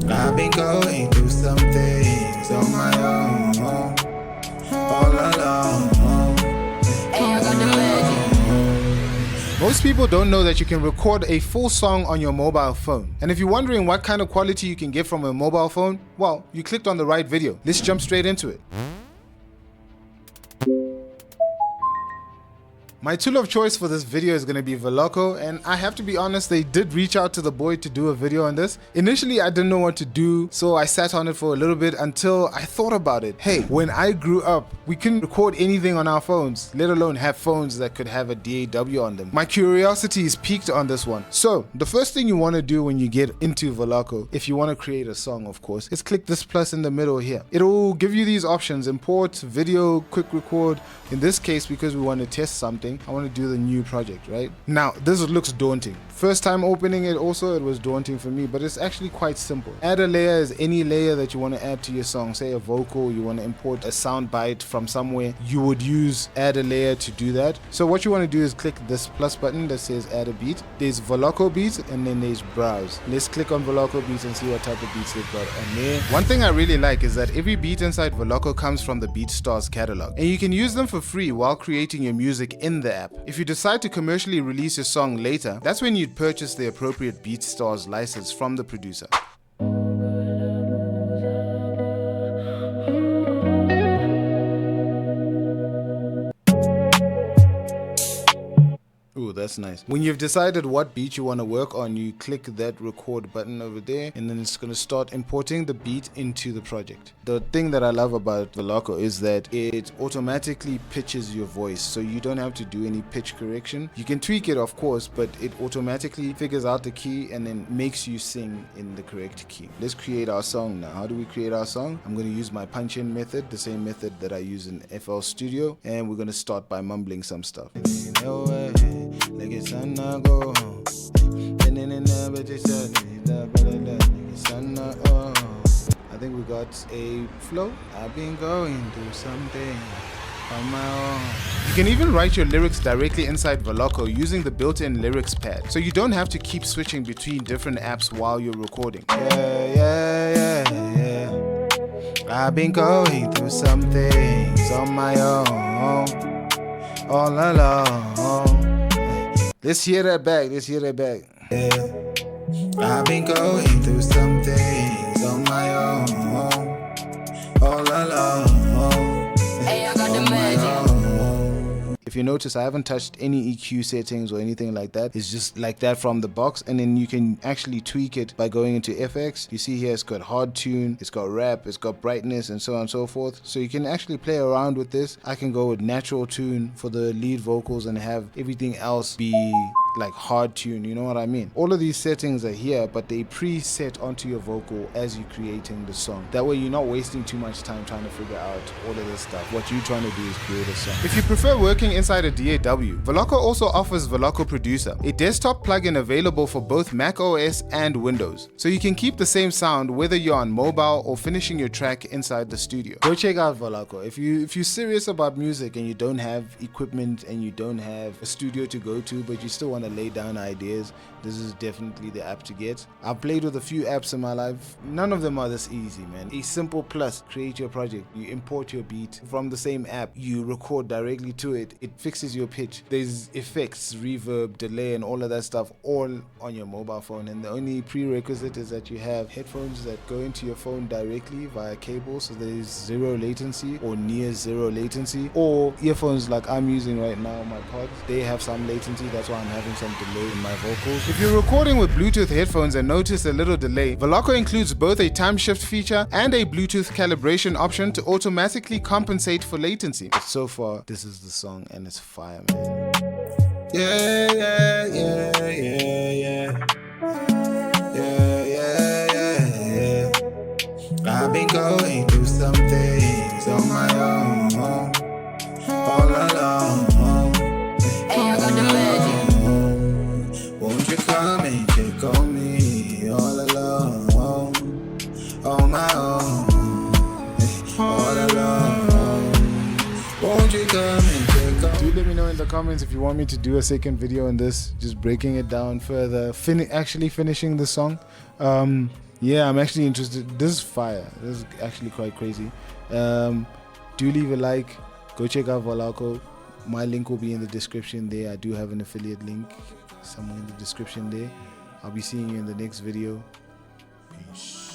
I've been going through some things on my own, all alone. Most people don't know that you can record a full song on your mobile phone. And if you're wondering what kind of quality you can get from a mobile phone, well, you clicked on the right video. Let's jump straight into it. My tool of choice for this video is going to be Voloco, and I have to be honest, they did reach out to the boy to do a video on this. Initially, I didn't know what to do, so I sat on it for a little bit until I thought about it. Hey, when I grew up, we couldn't record anything on our phones, let alone have phones that could have a DAW on them. My curiosity is piqued on this one. So, the first thing you want to do when you get into Voloco, if you want to create a song, of course, is click this plus in the middle here. It'll give you these options: import, video, quick record. In this case, because we want to test something, I want to do the new project, right? Now, this looks daunting. First time opening it also, it was daunting for me, but it's actually quite simple. Add a layer is any layer that you want to add to your song. Say a vocal, you want to import a sound bite from somewhere, you would use add a layer to do that. So what you want to do is click this plus button that says add a beat. There's Voloco beats and then there's browse. Let's click on Voloco beats and see what type of beats they've got on there. One thing I really like is that every beat inside Voloco comes from the BeatStars catalog, and you can use them for free while creating your music in the app. If you decide to commercially release your song later, that's when you'd purchase the appropriate BeatStars license from the producer. Ooh, that's nice. When you've decided what beat you want to work on, you click that record button over there, and then it's going to start importing the beat into the project. The thing that I love about Voloco is that it automatically pitches your voice, so you don't have to do any pitch correction. You can tweak it, of course, but it automatically figures out the key and then makes you sing in the correct key. Let's create our song now. How do we create our song? I'm going to use my punch-in method, the same method that I use in FL Studio, and we're going to start by mumbling some stuff. Like it's sun go home. I think we got a flow. I've been going through something on my own. You can even write your lyrics directly inside Voloco using the built-in lyrics pad, so you don't have to keep switching between different apps while you're recording. Yeah. I've been going through some things on my own, all alone. Let's hear that back. Yeah. I've been going through some things on my own, all alone. Hey, I got the magic. If you notice, I haven't touched any EQ settings or anything like that. It's just like that from the box, and then you can actually tweak it by going into FX. You see here it's got hard tune, it's got rap, it's got brightness, and so on and so forth. So you can actually play around with this. I can go with natural tune for the lead vocals and have everything else be like hard tune, you know what I mean? All of these settings are here, but they preset onto your vocal as you're creating the song. That way you're not wasting too much time trying to figure out all of this stuff. What you're trying to do is create a song. If you prefer working inside a DAW, Voloco also offers Voloco Producer, a desktop plugin available for both Mac OS and Windows. So you can keep the same sound whether you're on mobile or finishing your track inside the studio. Go check out Voloco. If you're serious about music and you don't have equipment and you don't have a studio to go to, but you still want to lay down ideas, this is definitely the app to get. I've played with a few apps in my life. None of them are this easy, man. A simple plus, create your project. You import your beat from the same app. You record directly to it. It fixes your pitch. There's effects, reverb, delay, and all of that stuff all on your mobile phone. And the only prerequisite is that you have headphones that go into your phone directly via cable, so there's zero latency or near zero latency, or earphones like I'm using right now, my pods. They have some latency. That's why I'm having some delay in my vocals. If you're recording with Bluetooth headphones and notice a little delay, Voloco includes both a time shift feature and a Bluetooth calibration option to automatically compensate for latency. But so far, this is the song and it's fire, man. Yeah. I've been going through some things on my own, all alone. Hey, I got the magic. Won't you come and check on me all alone, on my own, all alone. Won't you come and check on me? Do let me know in the comments if you want me to do a second video on this, just breaking it down further, actually finishing the song. Yeah, I'm actually interested. This is fire. This is actually quite crazy. Do leave a like. Go check out Voloco. My link will be in the description there. I do have an affiliate link somewhere in the description there. I'll be seeing you in the next video. Peace.